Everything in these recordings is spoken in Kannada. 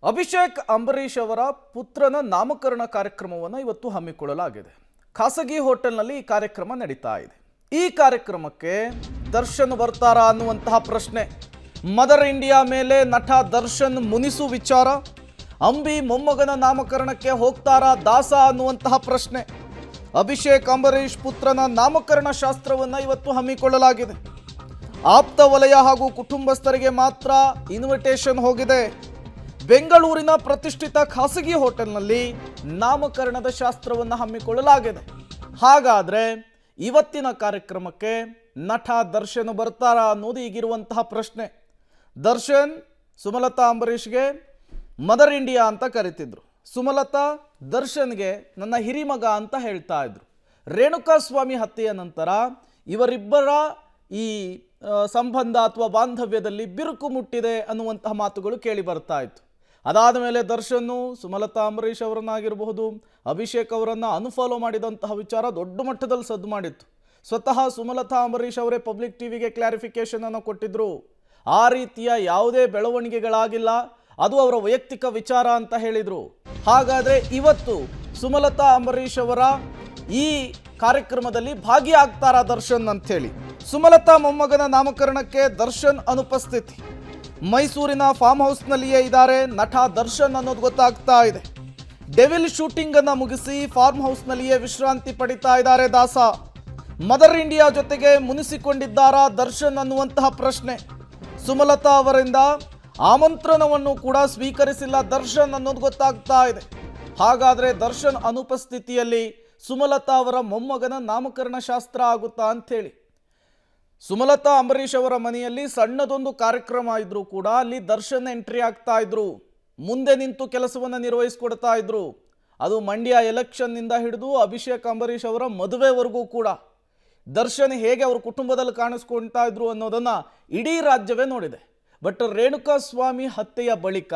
ಅಭಿಷೇಕ್ ಅಂಬರೀಷ್ ಅವರ ಪುತ್ರನ ನಾಮಕರಣ ಕಾರ್ಯಕ್ರಮವನ್ನು ಇವತ್ತು ಹಮ್ಮಿಕೊಳ್ಳಲಾಗಿದೆ. ಖಾಸಗಿ ಹೋಟೆಲ್ನಲ್ಲಿ ಈ ಕಾರ್ಯಕ್ರಮ ನಡೀತಾ ಇದೆ. ಈ ಕಾರ್ಯಕ್ರಮಕ್ಕೆ ದರ್ಶನ್ ಬರ್ತಾರಾ ಅನ್ನುವಂತಹ ಪ್ರಶ್ನೆ, ಮದರ್ ಇಂಡಿಯಾ ಮೇಲೆ ನಟ ದರ್ಶನ್ ಮುನಿಸು ವಿಚಾರ, ಅಂಬಿ ಮೊಮ್ಮಗನ ನಾಮಕರಣಕ್ಕೆ ಹೋಗ್ತಾರಾ ದಾಸ ಅನ್ನುವಂತಹ ಪ್ರಶ್ನೆ. ಅಭಿಷೇಕ್ ಅಂಬರೀಷ್ ಪುತ್ರನ ನಾಮಕರಣ ಶಾಸ್ತ್ರವನ್ನು ಇವತ್ತು ಹಮ್ಮಿಕೊಳ್ಳಲಾಗಿದೆ. ಆಪ್ತ ವಲಯ ಹಾಗೂ ಕುಟುಂಬಸ್ಥರಿಗೆ ಮಾತ್ರ ಇನ್ವಿಟೇಷನ್ ಹೋಗಿದೆ. ಬೆಂಗಳೂರಿನ ಪ್ರತಿಷ್ಠಿತ ಖಾಸಗಿ ಹೋಟೆಲ್ನಲ್ಲಿ ನಾಮಕರಣದ ಶಾಸ್ತ್ರವನ್ನು ಹಮ್ಮಿಕೊಳ್ಳಲಾಗಿದೆ. ಹಾಗಾದರೆ ಇವತ್ತಿನ ಕಾರ್ಯಕ್ರಮಕ್ಕೆ ನಟ ದರ್ಶನ್ ಬರ್ತಾರಾ ಅನ್ನೋದು ಈಗಿರುವಂತಹ ಪ್ರಶ್ನೆ. ದರ್ಶನ್ ಸುಮಲತಾ ಅಂಬರೀಷ್ಗೆ ಮದರ್ ಇಂಡಿಯಾ ಅಂತ ಕರಿತಿದ್ರು. ಸುಮಲತಾ ದರ್ಶನ್ಗೆ ನನ್ನ ಹಿರಿಮಗ ಅಂತ ಹೇಳ್ತಾ ಇದ್ರು. ರೇಣುಕಾಸ್ವಾಮಿ ಹತ್ಯೆಯ ನಂತರ ಇವರಿಬ್ಬರ ಈ ಸಂಬಂಧ ಅಥವಾ ಬಾಂಧವ್ಯದಲ್ಲಿ ಬಿರುಕು ಮುಟ್ಟಿದೆ ಅನ್ನುವಂತಹ ಮಾತುಗಳು ಕೇಳಿ ಬರ್ತಾ ಇತ್ತು. ಅದಾದ ಮೇಲೆ ದರ್ಶನ್ನು ಸುಮಲತಾ ಅಂಬರೀಷ್ ಅವರನ್ನಾಗಿರಬಹುದು, ಅಭಿಷೇಕ್ ಅವರನ್ನು ಅನ್ಫಾಲೋ ಮಾಡಿದಂತಹ ವಿಚಾರ ದೊಡ್ಡ ಮಟ್ಟದಲ್ಲಿ ಸದ್ದು ಮಾಡಿತ್ತು. ಸ್ವತಃ ಸುಮಲತಾ ಅಂಬರೀಷ್ ಅವರೇ ಪಬ್ಲಿಕ್ ಟಿವಿಗೆ ಕ್ಲಾರಿಫಿಕೇಶನ್ ಅನ್ನು ಕೊಟ್ಟಿದ್ರು. ಆ ರೀತಿಯ ಯಾವುದೇ ಬೆಳವಣಿಗೆಗಳಾಗಿಲ್ಲ, ಅದು ಅವರ ವೈಯಕ್ತಿಕ ವಿಚಾರ ಅಂತ ಹೇಳಿದರು. ಹಾಗಾದರೆ ಇವತ್ತು ಸುಮಲತಾ ಅಂಬರೀಷ್ ಅವರ ಈ ಕಾರ್ಯಕ್ರಮದಲ್ಲಿ ಭಾಗಿಯಾಗ್ತಾರಾ ದರ್ಶನ್ ಅಂಥೇಳಿ. ಸುಮಲತಾ ಮೊಮ್ಮಗನ ನಾಮಕರಣಕ್ಕೆ ದರ್ಶನ್ ಅನುಪಸ್ಥಿತಿ. ಮೈಸೂರಿನ ಫಾರ್ಮ್ ಹೌಸ್ನಲ್ಲಿಯೇ ಇದ್ದಾರೆ ನಟ ದರ್ಶನ್ ಅನ್ನೋದು ಗೊತ್ತಾಗ್ತಾ ಇದೆ. ಡೆವಿಲ್ ಶೂಟಿಂಗ್ ಅನ್ನು ಮುಗಿಸಿ ಫಾರ್ಮ್ ಹೌಸ್ನಲ್ಲಿಯೇ ವಿಶ್ರಾಂತಿ ಪಡಿತಾ ಇದ್ದಾರೆ ದಾಸ. ಮದರ್ ಇಂಡಿಯಾ ಜೊತೆಗೆ ಮುನಿಸಿಕೊಂಡಿದ್ದಾರಾ ದರ್ಶನ್ ಅನ್ನುವಂತಹ ಪ್ರಶ್ನೆ. ಸುಮಲತಾ ಅವರಿಂದ ಆಮಂತ್ರಣವನ್ನು ಕೂಡ ಸ್ವೀಕರಿಸಿಲ್ಲ ದರ್ಶನ್ ಅನ್ನೋದು ಗೊತ್ತಾಗ್ತಾ ಇದೆ. ಹಾಗಾದರೆ ದರ್ಶನ್ ಅನುಪಸ್ಥಿತಿಯಲ್ಲಿ ಸುಮಲತಾ ಅವರ ಮೊಮ್ಮಗನ ನಾಮಕರಣ ಶಾಸ್ತ್ರ ಆಗುತ್ತಾ ಅಂಥೇಳಿ. ಸುಮಲತಾ ಅಂಬರೀಷ್ ಅವರ ಮನೆಯಲ್ಲಿ ಸಣ್ಣದೊಂದು ಕಾರ್ಯಕ್ರಮ ಇದ್ರೂ ಕೂಡ ಅಲ್ಲಿ ದರ್ಶನ್ ಎಂಟ್ರಿ ಆಗ್ತಾ ಇದ್ರು, ಮುಂದೆ ನಿಂತು ಕೆಲಸವನ್ನು ನಿರ್ವಹಿಸ್ಕೊಡ್ತಾ ಇದ್ರು. ಅದು ಮಂಡ್ಯ ಎಲೆಕ್ಷನ್ನಿಂದ ಹಿಡಿದು ಅಭಿಷೇಕ್ ಅಂಬರೀಷ್ ಅವರ ಮದುವೆವರೆಗೂ ಕೂಡ ದರ್ಶನ್ ಹೇಗೆ ಅವ್ರ ಕುಟುಂಬದಲ್ಲಿ ಕಾಣಿಸ್ಕೊಳ್ತಾ ಇದ್ರು ಅನ್ನೋದನ್ನು ಇಡೀ ರಾಜ್ಯವೇ ನೋಡಿದೆ. ಬಟ್ ರೇಣುಕಾಸ್ವಾಮಿ ಹತ್ಯೆಯ ಬಳಿಕ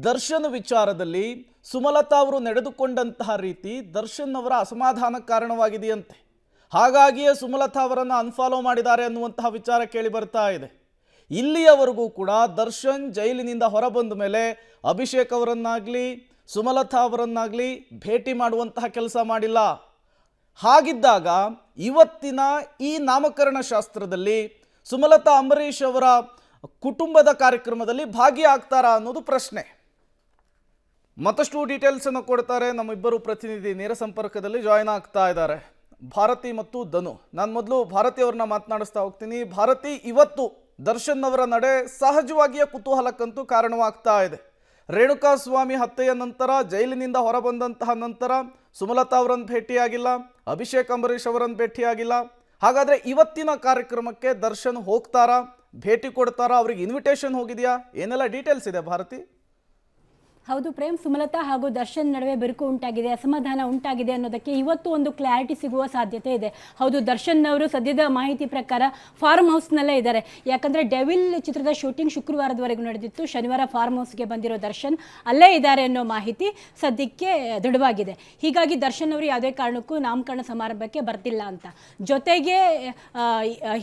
ದರ್ಶನ್ ವಿಚಾರದಲ್ಲಿ ಸುಮಲತಾ ಅವರು ನಡೆದುಕೊಂಡಂತಹ ರೀತಿ ದರ್ಶನ್ ಅವರ ಅಸಮಾಧಾನ ಕಾರಣವಾಗಿದೆಯಂತೆ. ಹಾಗಾಗಿಯೇ ಸುಮಲತಾ ಅವರನ್ನು ಅನ್ಫಾಲೋ ಮಾಡಿದ್ದಾರೆ ಅನ್ನುವಂತಹ ವಿಚಾರ ಕೇಳಿ ಬರ್ತಾ ಇದೆ. ಇಲ್ಲಿಯವರೆಗೂ ಕೂಡ ದರ್ಶನ್ ಜೈಲಿನಿಂದ ಹೊರಬಂದ ಮೇಲೆ ಅಭಿಷೇಕ್ ಅವರನ್ನಾಗಲಿ ಸುಮಲತಾ ಅವರನ್ನಾಗಲಿ ಭೇಟಿ ಮಾಡುವಂತಹ ಕೆಲಸ ಮಾಡಿಲ್ಲ. ಹಾಗಿದ್ದಾಗ ಇವತ್ತಿನ ಈ ನಾಮಕರಣ ಶಾಸ್ತ್ರದಲ್ಲಿ ಸುಮಲತಾ ಅಂಬರೀಷ್ ಅವರ ಕುಟುಂಬದ ಕಾರ್ಯಕ್ರಮದಲ್ಲಿ ಭಾಗಿಯಾಗ್ತಾರಾ ಅನ್ನೋದು ಪ್ರಶ್ನೆ. ಮತ್ತಷ್ಟು ಡೀಟೇಲ್ಸ್ ಅನ್ನು ಕೊಡ್ತಾರೆ ನಮ್ಮಿಬ್ಬರು ಪ್ರತಿನಿಧಿ ನೇರ ಸಂಪರ್ಕದಲ್ಲಿ ಜಾಯ್ನ್ ಆಗ್ತಾ ಇದ್ದಾರೆ, ಭಾರತಿ ಮತ್ತು ಧನು. ನಾನು ಮೊದಲು ಭಾರತಿ ಅವ್ರನ್ನ ಮಾತನಾಡಿಸ್ತಾ ಹೋಗ್ತೀನಿ. ಭಾರತಿ, ಇವತ್ತು ದರ್ಶನ್ ಅವರ ನಡೆ ಸಹಜವಾಗಿಯೇ ಕುತೂಹಲಕ್ಕಂತೂ ಕಾರಣವಾಗ್ತಾ ಇದೆ. ರೇಣುಕಾಸ್ವಾಮಿ ಹತ್ಯೆಯ ನಂತರ ಜೈಲಿನಿಂದ ಹೊರಬಂದಂತಹ ನಂತರ ಸುಮಲತಾ ಅವರನ್ನು ಭೇಟಿಯಾಗಿಲ್ಲ, ಅಭಿಷೇಕ್ ಅಂಬರೀಷ್ ಅವರನ್ನು ಭೇಟಿಯಾಗಿಲ್ಲ. ಹಾಗಾದರೆ ಇವತ್ತಿನ ಕಾರ್ಯಕ್ರಮಕ್ಕೆ ದರ್ಶನ್ ಹೋಗ್ತಾರಾ, ಭೇಟಿ ಕೊಡ್ತಾರಾ, ಅವ್ರಿಗೆ ಇನ್ವಿಟೇಷನ್ ಹೋಗಿದೆಯಾ, ಏನೆಲ್ಲ ಡೀಟೇಲ್ಸ್ ಇದೆ ಭಾರತಿ? ಹೌದು ಪ್ರೇಮ್, ಸುಮಲತಾ ಹಾಗೂ ದರ್ಶನ್ ನಡುವೆ ಬಿರುಕು ಉಂಟಾಗಿದೆ, ಅಸಮಾಧಾನ ಉಂಟಾಗಿದೆ ಅನ್ನೋದಕ್ಕೆ ಇವತ್ತು ಒಂದು ಕ್ಲಾರಿಟಿ ಸಿಗುವ ಸಾಧ್ಯತೆ ಇದೆ. ಹೌದು, ದರ್ಶನ್ ಅವರು ಸದ್ಯದ ಮಾಹಿತಿ ಪ್ರಕಾರ ಫಾರ್ಮ್ ಹೌಸ್ನಲ್ಲೇ ಇದ್ದಾರೆ. ಯಾಕಂದರೆ ಡೆವಿಲ್ ಚಿತ್ರದ ಶೂಟಿಂಗ್ ಶುಕ್ರವಾರದವರೆಗೂ ನಡೆದಿತ್ತು. ಶನಿವಾರ ಫಾರ್ಮ್ ಹೌಸ್ಗೆ ಬಂದಿರೋ ದರ್ಶನ್ ಅಲ್ಲೇ ಇದ್ದಾರೆ ಅನ್ನೋ ಮಾಹಿತಿ ಸದ್ಯಕ್ಕೆ ದೃಢವಾಗಿದೆ. ಹೀಗಾಗಿ ದರ್ಶನ್ ಅವರು ಯಾವುದೇ ಕಾರಣಕ್ಕೂ ನಾಮಕರಣ ಸಮಾರಂಭಕ್ಕೆ ಬರ್ತಿಲ್ಲ ಅಂತ. ಜೊತೆಗೆ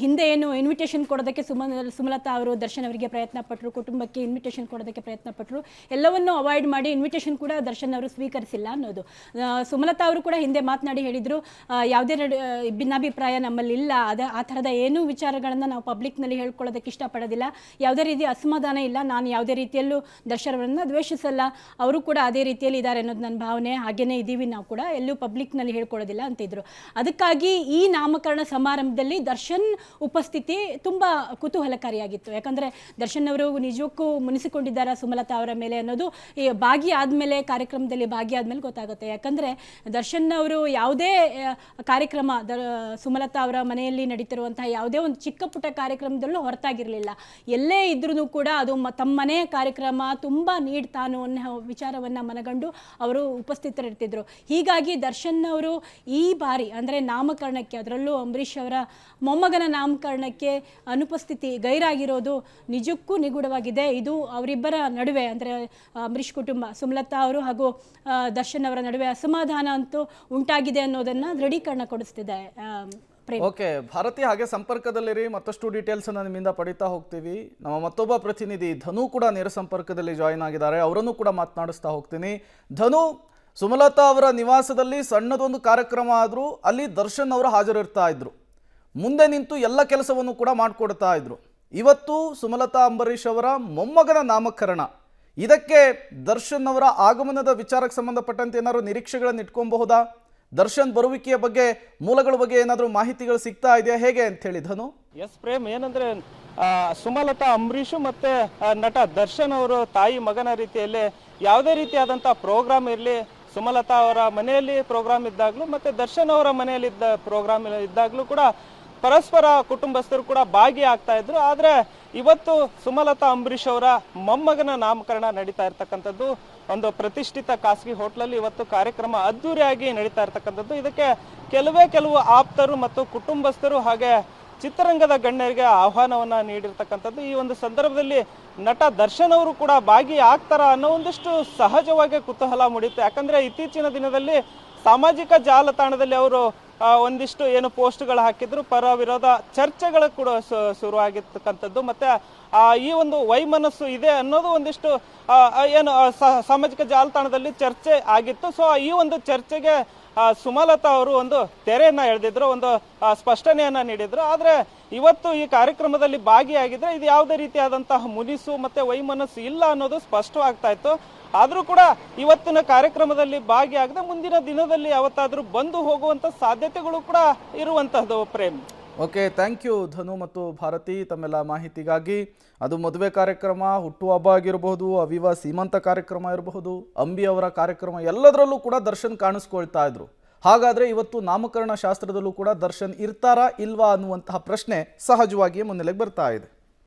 ಹಿಂದೆ ಏನು ಇನ್ವಿಟೇಷನ್ ಕೊಡೋದಕ್ಕೆ ಸುಮಲತಾ ಅವರು ದರ್ಶನ್ ಅವರಿಗೆ ಪ್ರಯತ್ನ ಪಟ್ಟರು, ಕುಟುಂಬಕ್ಕೆ ಇನ್ವಿಟೇಷನ್ ಕೊಡೋದಕ್ಕೆ ಪ್ರಯತ್ನ ಪಟ್ಟರು, ಎಲ್ಲವನ್ನೂ ಅವಾಯ್ಡ್ ಮಾಡಿ ಇನ್ವಿಟೇಷನ್ ಕೂಡ ದರ್ಶನ್ ಅವರು ಸ್ವೀಕರಿಸಿಲ್ಲ ಅನ್ನೋದು. ಸುಮಲತಾ ಅವರು ಕೂಡ ಹಿಂದೆ ಮಾತನಾಡಿ ಹೇಳಿದರು, ಯಾವುದೇ ಭಿನ್ನಾಭಿಪ್ರಾಯ ನಮ್ಮಲ್ಲಿ ಇಲ್ಲ, ಆ ಥರದ ಏನೂ ವಿಚಾರಗಳನ್ನು ನಾವು ಪಬ್ಲಿಕ್ನಲ್ಲಿ ಹೇಳ್ಕೊಳ್ಳೋದಕ್ಕೆ ಇಷ್ಟಪಡೋದಿಲ್ಲ, ಯಾವುದೇ ರೀತಿಯ ಅಸಮಾಧಾನ ಇಲ್ಲ, ನಾನು ಯಾವುದೇ ರೀತಿಯಲ್ಲೂ ದರ್ಶನ್ ಅವರನ್ನು ದ್ವೇಷಿಸಲ್ಲ, ಅವರು ಕೂಡ ಅದೇ ರೀತಿಯಲ್ಲಿ ಇದ್ದಾರೆ ಅನ್ನೋದು ನನ್ನ ಭಾವನೆ, ಹಾಗೇನೇ ಇದ್ದೀವಿ ನಾವು ಕೂಡ, ಎಲ್ಲೂ ಪಬ್ಲಿಕ್ನಲ್ಲಿ ಹೇಳ್ಕೊಳ್ಳೋದಿಲ್ಲ ಅಂತಿದ್ರು. ಅದಕ್ಕಾಗಿ ಈ ನಾಮಕರಣ ಸಮಾರಂಭದಲ್ಲಿ ದರ್ಶನ್ ಉಪಸ್ಥಿತಿ ತುಂಬ ಕುತೂಹಲಕಾರಿಯಾಗಿತ್ತು. ಯಾಕಂದರೆ ದರ್ಶನ್ ಅವರು ನಿಜಕ್ಕೂ ಮುನಿಸಿಕೊಂಡಿದ್ದಾರೆ ಸುಮಲತಾ ಅವರ ಮೇಲೆ ಅನ್ನೋದು ಭಾಗಿ ಆದಮೇಲೆ, ಕಾರ್ಯಕ್ರಮದಲ್ಲಿ ಭಾಗಿ ಆದಮೇಲೆ ಗೊತ್ತಾಗುತ್ತೆ. ಯಾಕಂದರೆ ದರ್ಶನ್ ಅವರು ಯಾವುದೇ ಕಾರ್ಯಕ್ರಮ ಸುಮಲತಾ ಅವರ ಮನೆಯಲ್ಲಿ ನಡೀತಿರುವಂತಹ ಯಾವುದೇ ಒಂದು ಚಿಕ್ಕ ಪುಟ್ಟ ಕಾರ್ಯಕ್ರಮದಲ್ಲೂ ಹೊರತಾಗಿರಲಿಲ್ಲ. ಎಲ್ಲೇ ಇದ್ರೂ ಕೂಡ ಅದು ತಮ್ಮ ಮನೆಯ ಕಾರ್ಯಕ್ರಮ ತುಂಬ ನೀಡ್ತಾನೋ ಅನ್ನೋ ವಿಚಾರವನ್ನು ಮನಗಂಡು ಅವರು ಉಪಸ್ಥಿತರಿರ್ತಿದ್ರು. ಹೀಗಾಗಿ ದರ್ಶನ್ ಅವರು ಈ ಬಾರಿ ಅಂದರೆ ನಾಮಕರಣಕ್ಕೆ, ಅದರಲ್ಲೂ ಅಂಬರೀಷ್ ಅವರ ಮೊಮ್ಮಗನ ನಾಮಕರಣಕ್ಕೆ ಅನುಪಸ್ಥಿತಿ ಗೈರಾಗಿರೋದು ನಿಜಕ್ಕೂ ನಿಗೂಢವಾಗಿದೆ. ಇದು ಅವರಿಬ್ಬರ ನಡುವೆ ಅಂದರೆ ಅಂಬರೀಷ್ ಕುಟುಂಬ, ಸುಮಲತಾ ಅವರು ಹಾಗೂ ದರ್ಶನ್ ಅವರ ನಡುವೆ ಅಸಮಾಧಾನ ಅಂತೂ ಉಂಟಾಗಿದೆ ಅನ್ನೋದನ್ನು ದೃಢೀಕರಣ ಕೊಡಿಸ್ತಿದೆ ಪ್ರೇಮ್. ಓಕೆ ಭಾರತಿ, ಹಾಗೆ ಸಂಪರ್ಕದಲ್ಲಿರಿ, ಮತ್ತಷ್ಟು ಡೀಟೇಲ್ಸ್ ಅನ್ನ ನಿಮ್ಮಿಂದ ಪಡಿತಾ ಹೋಗ್ತೀವಿ. ನಮ್ಮ ಮತ್ತೊಬ್ಬ ಪ್ರತಿನಿಧಿ ಧನು ಕೂಡ ನೇರ ಸಂಪರ್ಕದಲ್ಲಿ ಜಾಯಿನ್ ಆಗಿದ್ದಾರೆ, ಅವರನ್ನು ಕೂಡ ಮಾತನಾಡಿಸ್ತಾ ಹೋಗ್ತೀನಿ. ಧನು, ಸುಮಲತಾ ಅವರ ನಿವಾಸದಲ್ಲಿ ಸಣ್ಣದೊಂದು ಕಾರ್ಯಕ್ರಮ ಆದರೂ ಅಲ್ಲಿ ದರ್ಶನ್ ಅವರು ಹಾಜರಿರ್ತಾ ಇದ್ರು, ಮುಂದೆ ನಿಂತು ಎಲ್ಲ ಕೆಲಸವನ್ನು ಕೂಡ ಮಾಡಿಕೊಡ್ತಾ ಇದ್ರು. ಇವತ್ತು ಸುಮಲತಾ ಅಂಬರೀಷ್ ಅವರ ಮೊಮ್ಮಗನ ನಾಮಕರಣ, ಇದಕ್ಕೆ ದರ್ಶನ್ ಅವರ ಆಗಮನದ ವಿಚಾರಕ್ಕೆ ಸಂಬಂಧಪಟ್ಟಂತೆ ಏನಾದರೂ ನಿರೀಕ್ಷೆಗಳನ್ನು ಇಟ್ಕೊಬಹುದಾ? ದರ್ಶನ್ ಬರುವಿಕೆಯ ಬಗ್ಗೆ ಮೂಲಗಳ ಬಗ್ಗೆ ಏನಾದರೂ ಮಾಹಿತಿಗಳು ಸಿಗ್ತಾ ಇದೆಯಾ, ಹೇಗೆ ಅಂತ ಹೇಳಿ ಧನು? ಎಸ್ ಪ್ರೇಮ್, ಏನಂದ್ರೆ ಸುಮಲತಾ ಅಂಬರೀಷು ಮತ್ತೆ ನಟ ದರ್ಶನ್ ಅವರು ತಾಯಿ ಮಗನ ರೀತಿಯಲ್ಲಿ ಯಾವುದೇ ರೀತಿಯಾದಂತಹ ಪ್ರೋಗ್ರಾಮ್ ಇರಲಿ, ಸುಮಲತಾ ಅವರ ಮನೆಯಲ್ಲಿ ಪ್ರೋಗ್ರಾಮ್ ಇದ್ದಾಗಲೂ ಮತ್ತೆ ದರ್ಶನ್ ಅವರ ಮನೆಯಲ್ಲಿ ಪ್ರೋಗ್ರಾಮ್ ಇದ್ದಾಗಲೂ ಕೂಡ ಪರಸ್ಪರ ಕುಟುಂಬಸ್ಥರು ಕೂಡ ಭಾಗಿಯಾಗ್ತಾ ಇದ್ರು. ಆದ್ರೆ ಇವತ್ತು ಸುಮಲತಾ ಅಂಬರೀಷ್ ಅವರ ಮೊಮ್ಮಗನ ನಾಮಕರಣ ನಡೀತಾ ಇರ್ತಕ್ಕಂಥದ್ದು ಒಂದು ಪ್ರತಿಷ್ಠಿತ ಖಾಸಗಿ ಹೋಟ್ಲಲ್ಲಿ ಇವತ್ತು ಕಾರ್ಯಕ್ರಮ ಅದ್ದೂರಿಯಾಗಿ ನಡೀತಾ ಇರ್ತಕ್ಕಂಥದ್ದು. ಇದಕ್ಕೆ ಕೆಲವು ಆಪ್ತರು ಮತ್ತು ಕುಟುಂಬಸ್ಥರು ಹಾಗೆ ಚಿತ್ರರಂಗದ ಗಣ್ಯರಿಗೆ ಆಹ್ವಾನವನ್ನ ನೀಡಿರ್ತಕ್ಕಂಥದ್ದು. ಈ ಒಂದು ಸಂದರ್ಭದಲ್ಲಿ ನಟ ದರ್ಶನ್ ಅವರು ಕೂಡ ಭಾಗಿಯಾಗ್ತಾರ ಅನ್ನೋ ಒಂದಿಷ್ಟು ಸಹಜವಾಗಿ ಕುತೂಹಲ ಮೂಡಿತ್ತು. ಯಾಕಂದ್ರೆ ಇತ್ತೀಚಿನ ದಿನದಲ್ಲಿ ಸಾಮಾಜಿಕ ಜಾಲತಾಣದಲ್ಲಿ ಅವರು ಒಂದಿಷ್ಟು ಏನು ಪೋಸ್ಟ್ಗಳು ಹಾಕಿದ್ರು, ಪರ ವಿರೋಧ ಚರ್ಚೆಗಳು ಕೂಡ ಶುರುವಾಗಿರ್ತಕ್ಕಂಥದ್ದು. ಮತ್ತೆ ಈ ಒಂದು ವೈಮನಸ್ಸು ಇದೆ ಅನ್ನೋದು ಒಂದಿಷ್ಟು ಏನು ಸಾಮಾಜಿಕ ಜಾಲತಾಣದಲ್ಲಿ ಚರ್ಚೆ ಆಗಿತ್ತು. ಸೊ ಈ ಒಂದು ಚರ್ಚೆಗೆ ಸುಮಲತಾ ಅವರು ಒಂದು ತೆರೆಯನ್ನ ಎಳೆದಿದ್ರು, ಒಂದು ಸ್ಪಷ್ಟನೆಯನ್ನ ನೀಡಿದ್ರು. ಆದ್ರೆ ಇವತ್ತು ಈ ಕಾರ್ಯಕ್ರಮದಲ್ಲಿ ಭಾಗಿಯಾಗಿದ್ರೆ ಇದು ಯಾವುದೇ ರೀತಿಯಾದಂತಹ ಮುನಿಸು ಮತ್ತೆ ವೈಮನಸ್ಸು ಇಲ್ಲ ಅನ್ನೋದು ಸ್ಪಷ್ಟವಾಗ್ತಾ ಇತ್ತು. ಆದ್ರೂ ಕೂಡ ಇವತ್ತಿನ ಕಾರ್ಯಕ್ರಮದಲ್ಲಿ ಭಾಗಿಯಾಗದೆ ಮುಂದಿನ ದಿನದಲ್ಲಿ ಯಾವತ್ತಾದ್ರೂ ಬಂದು ಹೋಗುವಂತ ಸಾಧ್ಯತೆಗಳು ಕೂಡ ಇರುವಂತಹದ್ದು ಪ್ರೇಮ್. ಓಕೆ, ಥ್ಯಾಂಕ್ ಯು ಧನು ಮತ್ತು ಭಾರತಿ ತಮ್ಮೆಲ್ಲ ಮಾಹಿತಿಗಾಗಿ. ಅದು ಮದುವೆ ಕಾರ್ಯಕ್ರಮ, ಹುಟ್ಟುಹಬ್ಬ ಆಗಿರಬಹುದು, ಅವಿವಾ ಸೀಮಂತ ಕಾರ್ಯಕ್ರಮ ಇರಬಹುದು, ಅಂಬಿ ಅವರ ಕಾರ್ಯಕ್ರಮ, ಎಲ್ಲದರಲ್ಲೂ ಕೂಡ ದರ್ಶನ್ ಕಾಣಿಸ್ಕೊಳ್ತಾ ಇದ್ರು. ಹಾಗಾದ್ರೆ ಇವತ್ತು ನಾಮಕರಣ ಶಾಸ್ತ್ರದಲ್ಲೂ ಕೂಡ ದರ್ಶನ್ ಇರ್ತಾರಾ ಇಲ್ವಾ ಅನ್ನುವಂತಹ ಪ್ರಶ್ನೆ ಸಹಜವಾಗಿಯೇ ಮುನ್ನೆಲೆಗೆ ಬರ್ತಾ ಇದೆ.